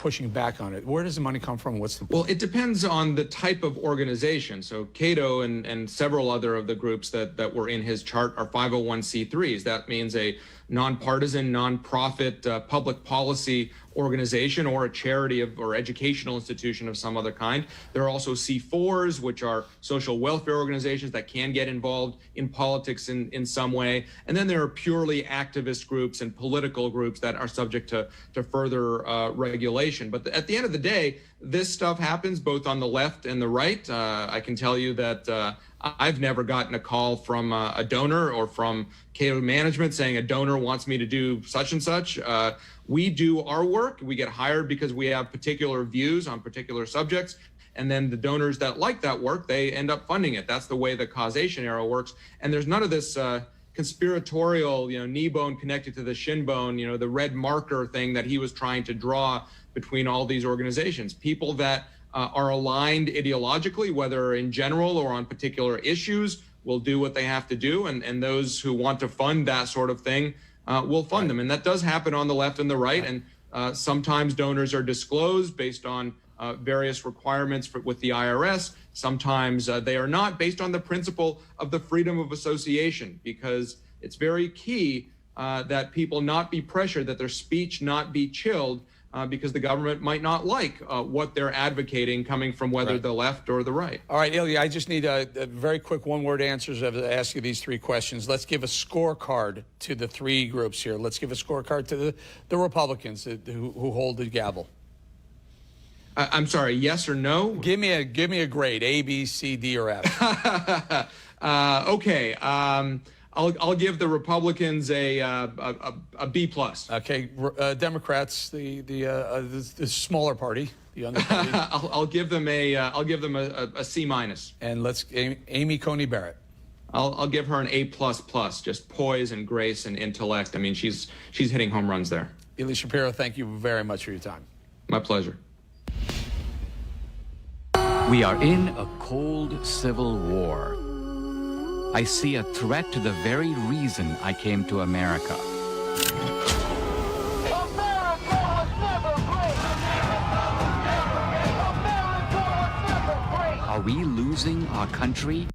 pushing back on it. Where does the money come from? What's the Well, it depends on the type of organization. So CATO and several other of the groups that were in his chart are 501c3s. That means a nonpartisan, nonprofit public policy organization or a charity or educational institution of some other kind. There are also C4s, which are social welfare organizations that can get involved in politics in some way. And then there are purely activist groups and political groups that are subject to further regulation. But at the end of the day, this stuff happens both on the left and the right. I can tell you that I've never gotten a call from a donor or from CATO management saying a donor wants me to do such and such. We do our work. We get hired because we have particular views on particular subjects. And then the donors that like that work, they end up funding it. That's the way the causation arrow works. And there's none of this conspiratorial, knee bone connected to the shin bone, the red marker thing that he was trying to draw between all these organizations. People that are aligned ideologically, whether in general or on particular issues, will do what they have to do. And those who want to fund that sort of thing will fund them. And that does happen on the left and the right. And sometimes donors are disclosed based on various requirements with the IRS. Sometimes they are not, based on the principle of the freedom of association, because it's very key that people not be pressured, that their speech not be chilled, because the government might not like what they're advocating coming from whether the left or the right. All right, Ilya, I just need a very quick one-word answers. I've asked you these three questions. Let's give a scorecard to the three groups here. Let's give a scorecard to the Republicans who hold the gavel. I'm sorry, yes or no? Give me a grade, A, B, C, D, or F. Okay. I'll give the Republicans a B plus. Okay, Democrats, the smaller party, the younger party. I'll give them a C minus. And let's Amy Coney Barrett. I'll give her an A plus plus. Just poise and grace and intellect. I mean, she's hitting home runs there. Ilya Shapiro, thank you very much for your time. My pleasure. We are in a cold civil war. I see a threat to the very reason I came to America. Are we losing our country?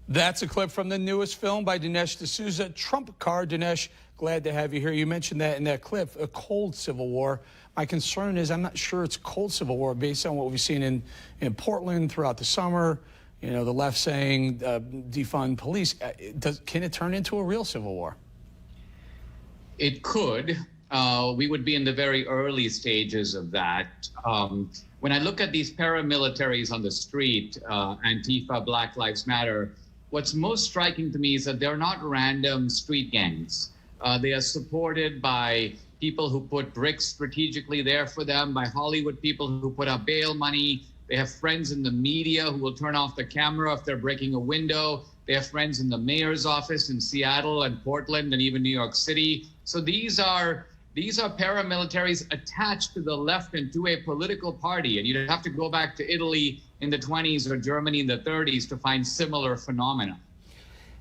That's a clip from the newest film by Dinesh D'Souza, Trump Card. Dinesh, glad to have you here. You mentioned that in that clip, a cold civil war. My concern is I'm not sure it's cold civil war based on what we've seen in Portland throughout the summer. The left saying defund police. Can it turn into a real civil war? It could. We would be in the very early stages of that. When I look at these paramilitaries on the street, Antifa, Black Lives Matter, what's most striking to me is that they're not random street gangs. They are supported by people who put bricks strategically there for them, by Hollywood people who put up bail money. They have friends in the media who will turn off the camera if they're breaking a window. They have friends in the mayor's office in Seattle and Portland and even New York City. So these are paramilitaries attached to the left and to a political party. And you'd have to go back to Italy in the 20s or Germany in the 30s to find similar phenomena.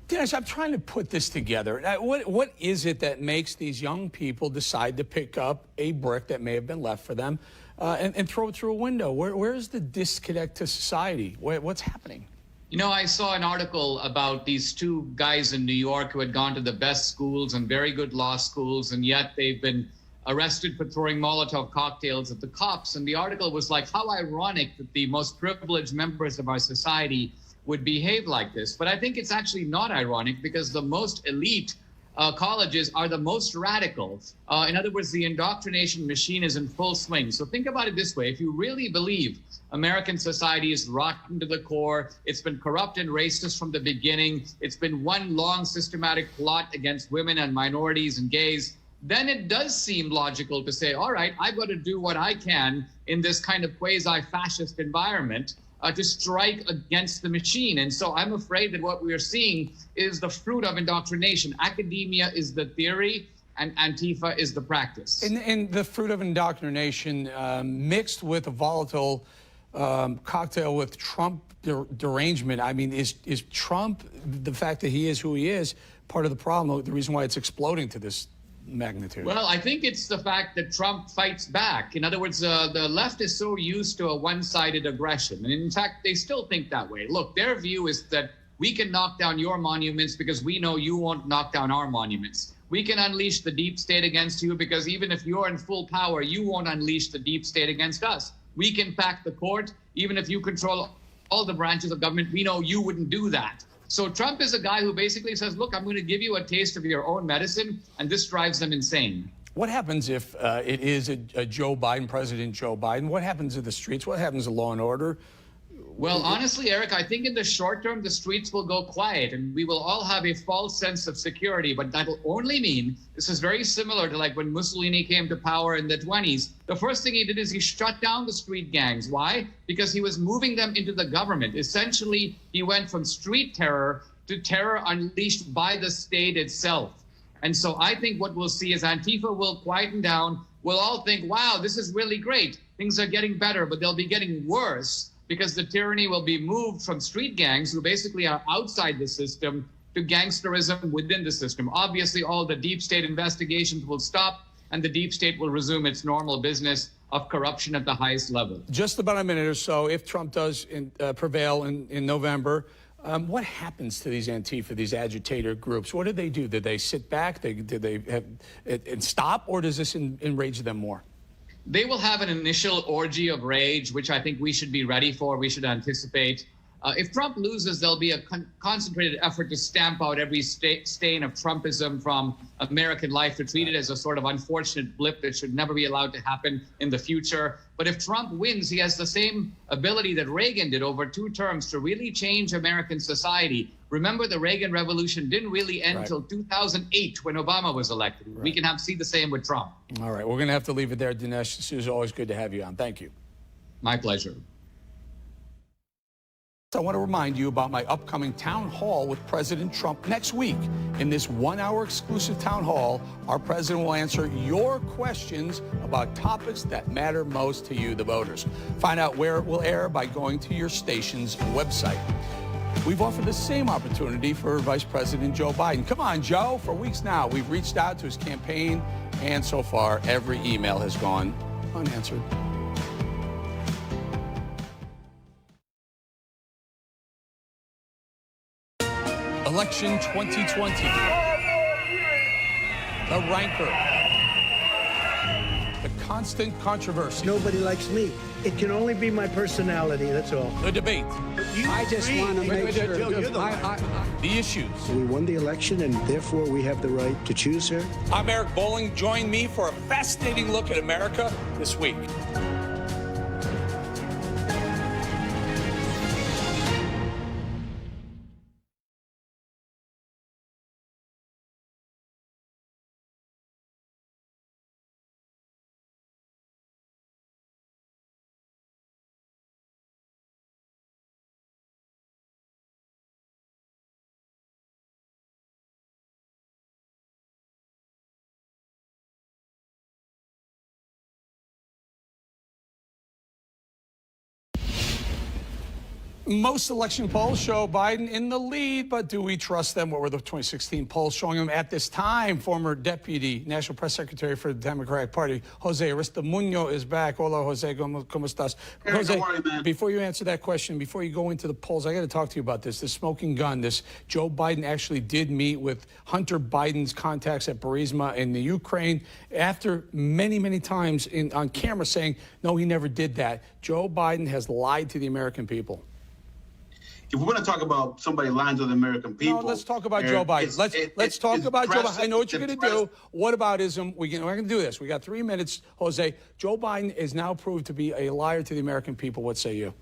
Dinesh, I'm trying to put this together. What is it that makes these young people decide to pick up a brick that may have been left for them and throw it through a window? Where is the disconnect to society? What's happening? I saw an article about these two guys in New York who had gone to the best schools and very good law schools, and yet they've been arrested for throwing Molotov cocktails at the cops. And the article was like, how ironic that the most privileged members of our society would behave like this. But I think it's actually not ironic, because the most elite colleges are the most radical. In other words, the indoctrination machine is in full swing. So think about it this way. If you really believe American society is rotten to the core, it's been corrupt and racist from the beginning, it's been one long systematic plot against women and minorities and gays, then it does seem logical to say, all right, I've got to do what I can in this kind of quasi-fascist environment to strike against the machine. And so I'm afraid that what we are seeing is the fruit of indoctrination. Academia is the theory, and Antifa is the practice. And the fruit of indoctrination mixed with a volatile cocktail with Trump derangement. I mean, is Trump, the fact that he is who he is, part of the problem, the reason why it's exploding to this magnitude? Well, I think it's the fact that Trump fights back. In other words, the left is so used to a one-sided aggression. And in fact, they still think that way. Look, their view is that we can knock down your monuments because we know you won't knock down our monuments. We can unleash the deep state against you because even if you're in full power, you won't unleash the deep state against us. We can pack the court. Even if you control all the branches of government, we know you wouldn't do that. So Trump is a guy who basically says, look, I'm going to give you a taste of your own medicine, and this drives them insane. What happens if it is a Joe Biden, President Joe Biden? What happens to the streets? What happens to law and order? Well, honestly, Eric, I think in the short term, the streets will go quiet and we will all have a false sense of security. But that'll only mean, this is very similar to like when Mussolini came to power in the 20s. The first thing he did is he shut down the street gangs. Why? Because he was moving them into the government. Essentially, he went from street terror to terror unleashed by the state itself. And so I think what we'll see is Antifa will quieten down. We'll all think, wow, this is really great. Things are getting better, but they'll be getting worse, because the tyranny will be moved from street gangs, who basically are outside the system, to gangsterism within the system. Obviously, all the deep state investigations will stop, and the deep state will resume its normal business of corruption at the highest level. Just about a minute or so, if Trump does prevail in November, what happens to these Antifa, these agitator groups? What do? Do they sit back? Do they have and stop, or does this enrage them more? They will have an initial orgy of rage, which I think we should be ready for. We should anticipate. If Trump loses, there'll be a concentrated effort to stamp out every stain of Trumpism from American life, to treat it as a sort of unfortunate blip that should never be allowed to happen in the future. But if Trump wins, he has the same ability that Reagan did over 2 terms to really change American society. Remember, the Reagan Revolution didn't really end until 2008 when Obama was elected. We can see the same with Trump. All right, we're going to have to leave it there, Dinesh. This is always good to have you on. Thank you. My pleasure. I want to remind you about my upcoming town hall with President Trump next week. In this 1-hour exclusive town hall, our president will answer your questions about topics that matter most to you, the voters. Find out where it will air by going to your station's website. We've offered the same opportunity for Vice President Joe Biden. Come on, Joe. For weeks now, we've reached out to his campaign, and so far, every email has gone unanswered. Election 2020. The rancor. The constant controversy. Nobody likes me. It can only be my personality, that's all. The debate. I just want to make sure. The issues. We won the election, and therefore we have the right to choose her. I'm Eric Bolling. Join me for a fascinating look at America this week. Most election polls show Biden in the lead, but do we trust them? What were the 2016 polls showing him at this time? Former Deputy National Press Secretary for the Democratic Party, Jose Aristimuño, is back. Hola, Jose. ¿Cómo estás? Jose, before you answer that question, before you go into the polls, I got to talk to you about this. This smoking gun, this Joe Biden actually did meet with Hunter Biden's contacts at Burisma in the Ukraine after many, many times on camera saying, no, he never did that. Joe Biden has lied to the American people. If we're going to talk about somebody lying to the American people, no, let's talk about Joe Biden. Let's talk about Joe Biden. I know what you're going to do. What aboutism? We're going to do this. We got 3 minutes, Jose. Joe Biden is now proved to be a liar to the American people. What say you?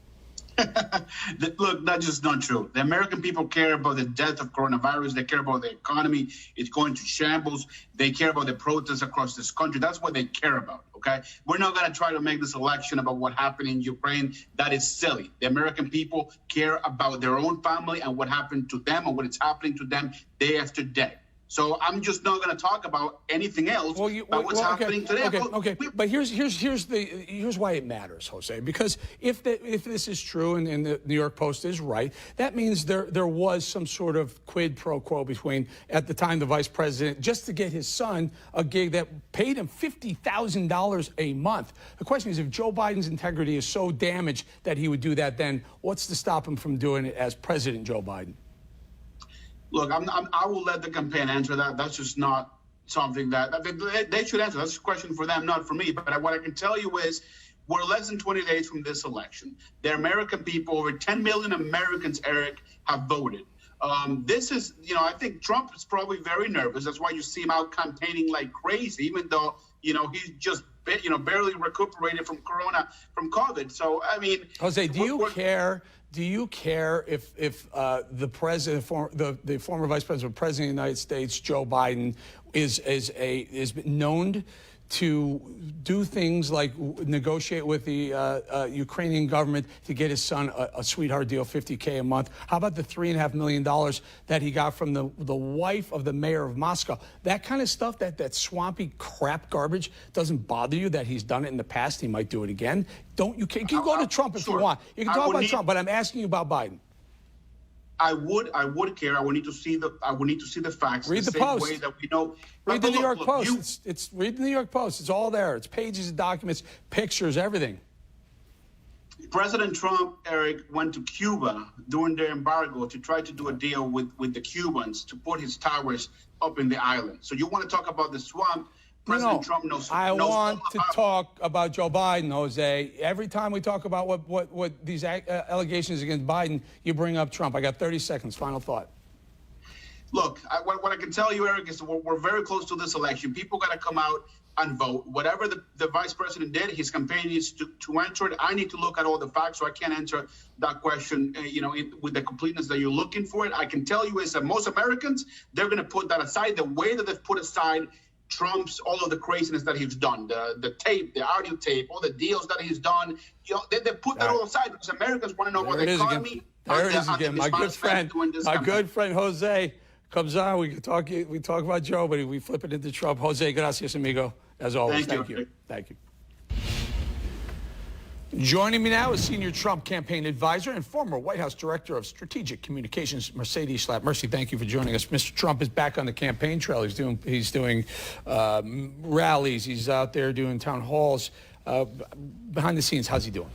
Look, that's just not true. The American people care about the death of coronavirus. They care about the economy. It's going to shambles. They care about the protests across this country. That's what they care about, okay? We're not going to try to make this election about what happened in Ukraine. That is silly. The American people care about their own family and what happened to them and what is happening to them day after day. So I'm just not going to talk about anything else about what's happening today. Okay. But here's why it matters, Jose. Because if this is true and the New York Post is right, that means there was some sort of quid pro quo between, at the time, the vice president, just to get his son a gig that paid him $50,000 a month. The question is, if Joe Biden's integrity is so damaged that he would do that, then what's to stop him from doing it as President Joe Biden? Look, I will let the campaign answer that. That's just not something that they should answer. That's a question for them, not for me. But what I can tell you is we're less than 20 days from this election. The American people, over 10 million Americans, Eric, have voted. This is, I think Trump is probably very nervous. That's why you see him out campaigning like crazy, even though, he's just, barely recuperated from COVID. So, I mean, Jose, do you care? Do you care if the president, the former vice president, president of the United States, Joe Biden, is known to do things like negotiate with the Ukrainian government to get his son a sweetheart deal, $50K a month? How about the $3.5 million that he got from the wife of the mayor of Moscow? That kind of stuff, that swampy crap garbage, doesn't bother you that he's done it in the past? He might do it again. You can go to Trump if you want. You can talk about Trump, but I'm asking you about Biden. I would care. I would need to see the facts. Read the Post. Way that we know. Read the New York Post. Read the New York Post. It's all there. It's pages of documents, pictures, everything. President Trump, Eric, went to Cuba during their embargo to try to do a deal with the Cubans to put his towers up in the island. So you want to talk about the swamp? President Trump knows. I want to talk about Joe Biden, Jose. Every time we talk about what these allegations against Biden, you bring up Trump. I got 30 seconds. Final thought. Look, what I can tell you, Eric, is we're very close to this election. People got to come out and vote. Whatever the vice president did, his campaign needs to answer it. I need to look at all the facts, so I can't answer that question, with the completeness that you're looking for it. I can tell you is that most Americans, they're going to put that aside the way that they've put aside Trump's all of the craziness that he's done, the tape, the audio tape, all the deals that he's done. They put that all aside because Americans want to know about the economy. There it is again. My good friend Jose comes on. We talk about Joe, but we flip it into Trump. Jose, gracias, amigo. As always, thank you. Thank you. Joining me now is Senior Trump Campaign Advisor and former White House Director of Strategic Communications, Mercedes Schlapp. Mercy, thank you for joining us. Mr. Trump is back on the campaign trail. He's doing rallies. He's out there doing town halls. Behind the scenes, how's he doing?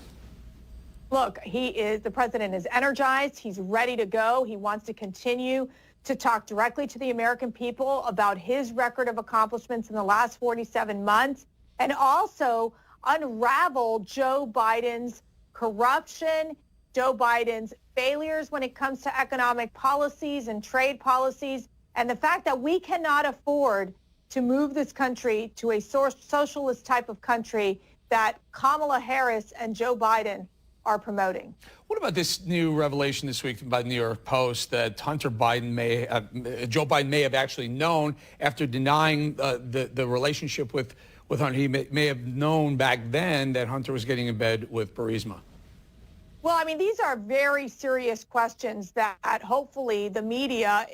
Look, the president is energized. He's ready to go. He wants to continue to talk directly to the American people about his record of accomplishments in the last 47 months and also unravel Joe Biden's corruption, Joe Biden's failures when it comes to economic policies and trade policies, and the fact that we cannot afford to move this country to a socialist type of country that Kamala Harris and Joe Biden are promoting. What about this new revelation this week by the New York Post that Joe Biden may have actually known after denying the relationship with Hunter? He may have known back then that Hunter was getting in bed with Burisma. Well, I mean, these are very serious questions that hopefully the media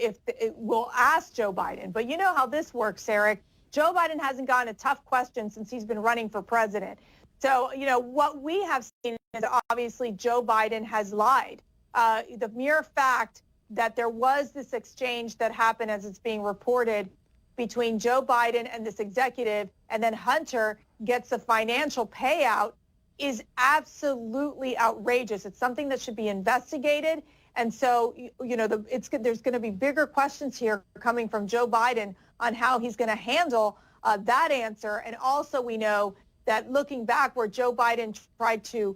will ask Joe Biden. But you know how this works, Eric. Joe Biden hasn't gotten a tough question since he's been running for president. So, what we have seen is obviously Joe Biden has lied. The mere fact that there was this exchange that happened, as it's being reported, between Joe Biden and this executive, and then Hunter gets a financial payout is absolutely outrageous. It's something that should be investigated. And so, there's going to be bigger questions here coming from Joe Biden on how he's going to handle that answer. And also we know that looking back where Joe Biden tried to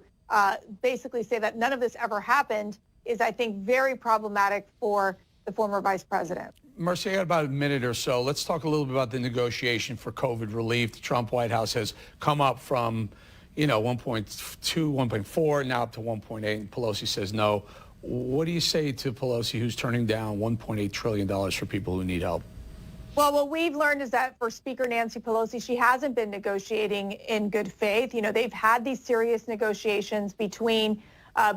basically say that none of this ever happened is, I think, very problematic for the former vice president. Mercy, I got about a minute or so. Let's talk a little bit about the negotiation for COVID relief. The Trump White House has come up from, 1.2, 1.4, now up to 1.8, and Pelosi says no. What do you say to Pelosi, who's turning down $1.8 trillion for people who need help? Well, what we've learned is that for Speaker Nancy Pelosi, she hasn't been negotiating in good faith. They've had these serious negotiations between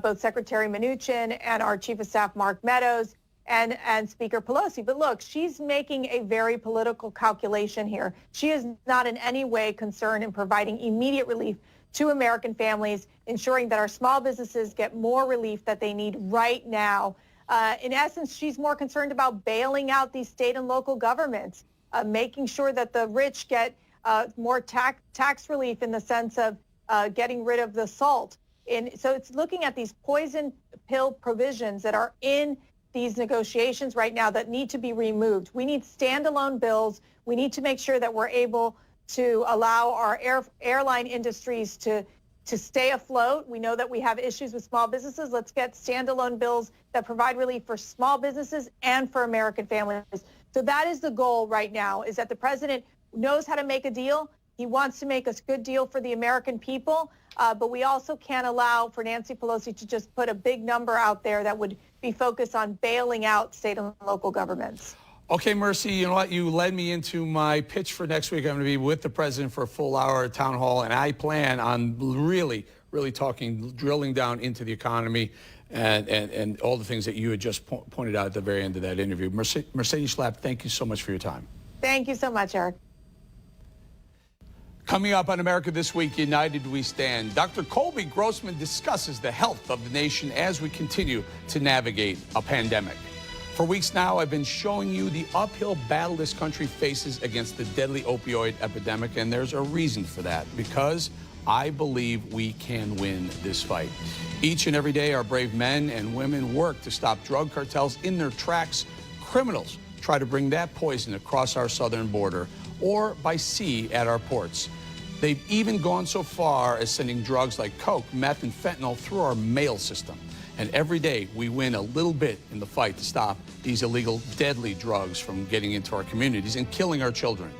both Secretary Mnuchin and our Chief of Staff, Mark Meadows. and Speaker Pelosi. But look, she's making a very political calculation here. She is not in any way concerned in providing immediate relief to American families, ensuring that our small businesses get more relief that they need right now. In essence, she's more concerned about bailing out these state and local governments, making sure that the rich get more tax relief in the sense of getting rid of the SALT. And so it's looking at these poison pill provisions that are in these negotiations right now that need to be removed. We need standalone bills. We need to make sure that we're able to allow our airline industries to stay afloat. We know that we have issues with small businesses. Let's get standalone bills that provide relief for small businesses and for American families. So that is the goal right now, is that the president knows how to make a deal. He wants to make a good deal for the American people, but we also can't allow for Nancy Pelosi to just put a big number out there that would be focused on bailing out state and local governments. Okay, Mercy, you know what? You led me into my pitch for next week. I'm going to be with the president for a full hour at Town Hall, and I plan on really drilling down into the economy and all the things that you had just pointed out at the very end of that interview. Mercedes Schlapp, thank you so much for your time. Thank you so much, Eric. Coming up on America This Week, United We Stand, Dr. Colby Grossman discusses the health of the nation as we continue to navigate a pandemic. For weeks now, I've been showing you the uphill battle this country faces against the deadly opioid epidemic, and there's a reason for that, because I believe we can win this fight. Each and every day, our brave men and women work to stop drug cartels in their tracks. Criminals try to bring that poison across our southern border or by sea at our ports. They've even gone so far as sending drugs like coke, meth, and fentanyl through our mail system. And every day we win a little bit in the fight to stop these illegal, deadly drugs from getting into our communities and killing our children.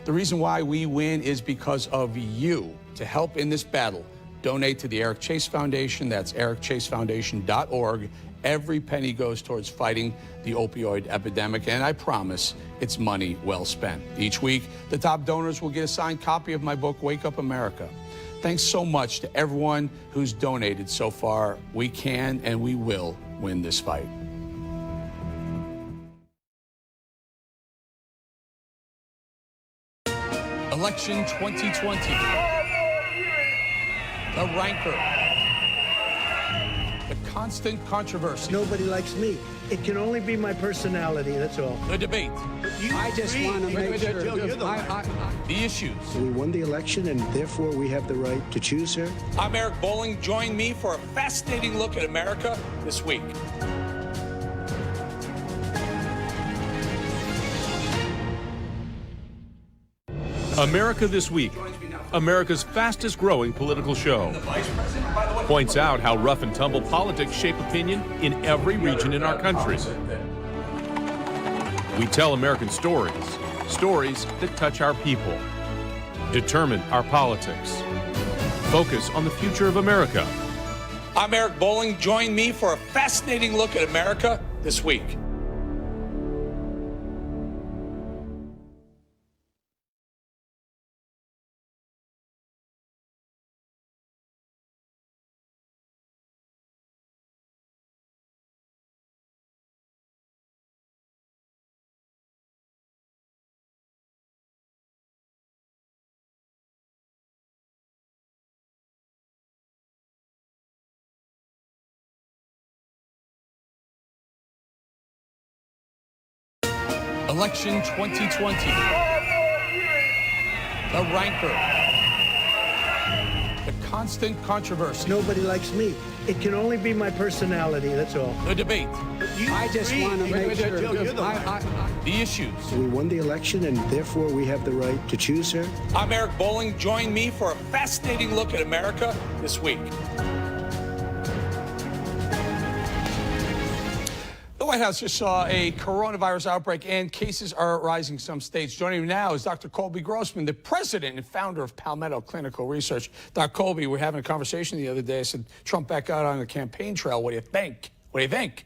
The reason why we win is because of you. To help in this battle, donate to the Eric Chase Foundation. That's ericchasefoundation.org. Every penny goes towards fighting the opioid epidemic, and I promise it's money well spent. Each week, the top donors will get a signed copy of my book, Wake Up America. Thanks so much to everyone who's donated so far. We can and we will win this fight. Election 2020. The rancor. The constant controversy. Nobody likes me. It can only be my personality, that's all. The debate. I just want to make sure. The issues. We won the election, and therefore we have the right to choose her. I'm Eric Bolling. Join me for a fascinating look at America this week. America This Week, America's fastest growing political show, points out how rough and tumble politics shape opinion in every region in our country. We tell American stories, stories that touch our people, determine our politics, focus on the future of America. I'm Eric Bolling. Join me for a fascinating look at America this week. Election 2020. The rancor. The constant controversy. Nobody likes me. It can only be my personality, that's all. The debate. I just want to make sure. The issues. We won the election, and therefore we have the right to choose her. I'm Eric Bolling. Join me for a fascinating look at America this week. The White House just saw a coronavirus outbreak, and cases are rising in some states. Joining me now is Dr. Colby Grossman, the president and founder of Palmetto Clinical Research. Dr. Colby, we were having a conversation the other day. I said, Trump back out on the campaign trail. What do you think? What do you think?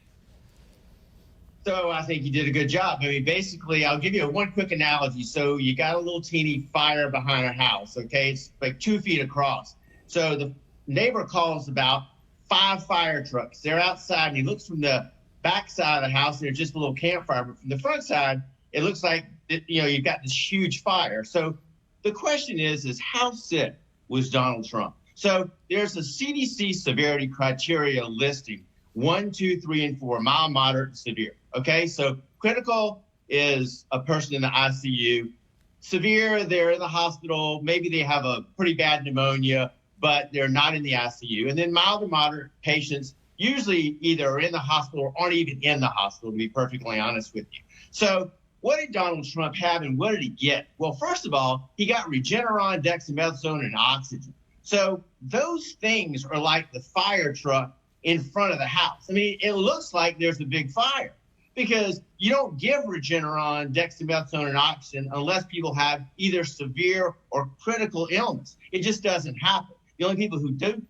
So I think he did a good job. I mean, basically, I'll give you one quick analogy. So you got a little teeny fire behind a house, okay? It's like 2 feet across. So the neighbor calls about 5 fire trucks. They're outside, and he looks from the back side of the house, there's just a little campfire. But from the front side, it looks like, you've got this huge fire. So the question is how sick was Donald Trump? So there's a CDC severity criteria listing 1, 2, 3, and 4, mild, moderate, and severe. Okay, so critical is a person in the ICU. Severe, they're in the hospital. Maybe they have a pretty bad pneumonia, but they're not in the ICU. And then mild to moderate patients usually either are in the hospital or aren't even in the hospital, to be perfectly honest with you. So what did Donald Trump have and what did he get? Well, first of all, he got Regeneron, dexamethasone, and oxygen. So those things are like the fire truck in front of the house. I mean, it looks like there's a big fire because you don't give Regeneron, dexamethasone, and oxygen unless people have either severe or critical illness. It just doesn't happen. The only people who do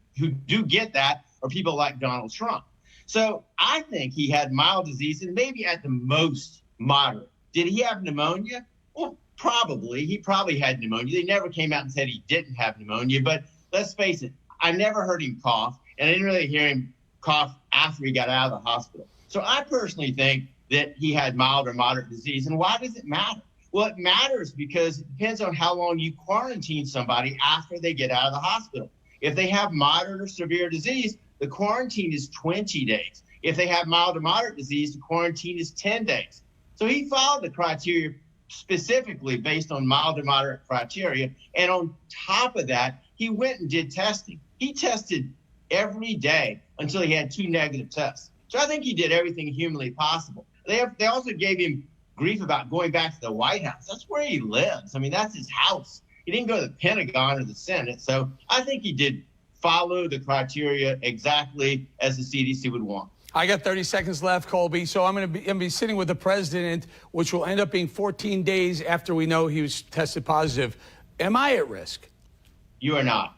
get that are people like Donald Trump. So I think he had mild disease and maybe at the most moderate. Did he have pneumonia? Well, probably. He probably had pneumonia. They never came out and said he didn't have pneumonia, but let's face it, I never heard him cough, and I didn't really hear him cough after he got out of the hospital. So I personally think that he had mild or moderate disease. And why does it matter? Well, it matters because it depends on how long you quarantine somebody after they get out of the hospital. If they have moderate or severe disease, the quarantine is 20 days. If they have mild or moderate disease, the quarantine is 10 days. So he followed the criteria specifically based on mild or moderate criteria. And on top of that, he went and did testing. He tested every day until he had 2 negative tests. So I think he did everything humanly possible. They also gave him grief about going back to the White House. That's where he lives. I mean, that's his house. He didn't go to the Pentagon or the Senate. So I think he did follow the criteria exactly as the CDC would want. I got 30 seconds left, Colby. So I'm going to be sitting with the president, which will end up being 14 days after we know he was tested positive. Am I at risk? You are not.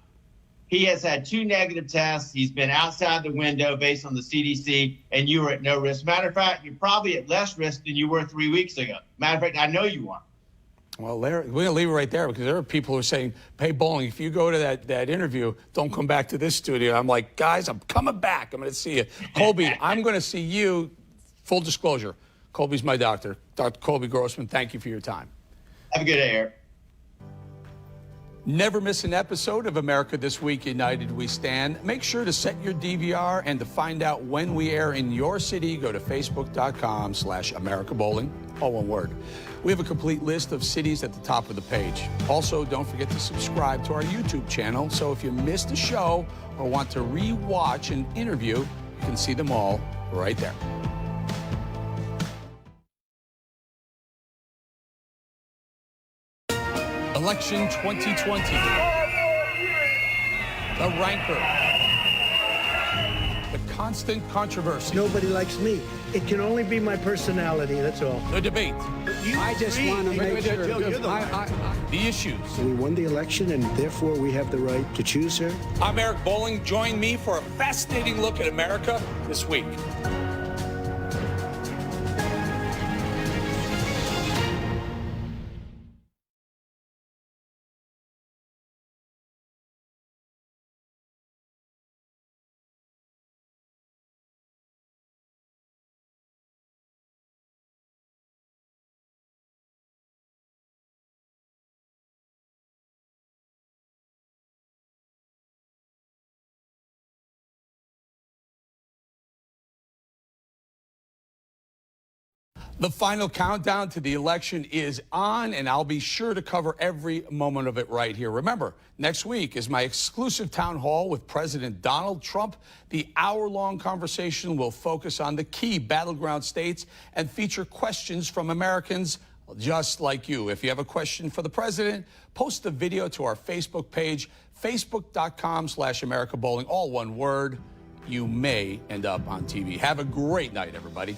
He has had 2 negative tests. He's been outside the window based on the CDC, and you are at no risk. Matter of fact, you're probably at less risk than you were 3 weeks ago. Matter of fact, I know you are. Well, Larry, we're going to leave it right there because there are people who are saying, hey, Bolling, if you go to that interview, don't come back to this studio. I'm like, guys, I'm coming back. I'm going to see you. Colby, I'm going to see you. Full disclosure, Colby's my doctor. Dr. Colby Grossman, thank you for your time. Have a good day, Eric. Never miss an episode of America This Week, United We Stand. Make sure to set your DVR, and to find out when we air in your city, go to facebook.com/AmericaBowling, all one word. We have a complete list of cities at the top of the page. Also, don't forget to subscribe to our YouTube channel, so if you missed a show or want to re-watch an interview, you can see them all right there. Election 2020. The rancor. The constant controversy. Nobody likes me. It can only be my personality, that's all. The debate. I just want to make sure. The issues. We won the election, and therefore we have the right to choose her. I'm Eric Bolling. Join me for a fascinating look at America This Week. The final countdown to the election is on, and I'll be sure to cover every moment of it right here. Remember, next week is my exclusive town hall with President Donald Trump. The hour-long conversation will focus on the key battleground states and feature questions from Americans just like you. If you have a question for the president, post the video to our Facebook page, facebook.com/AmericaBowling, all one word. You may end up on TV. Have a great night, everybody.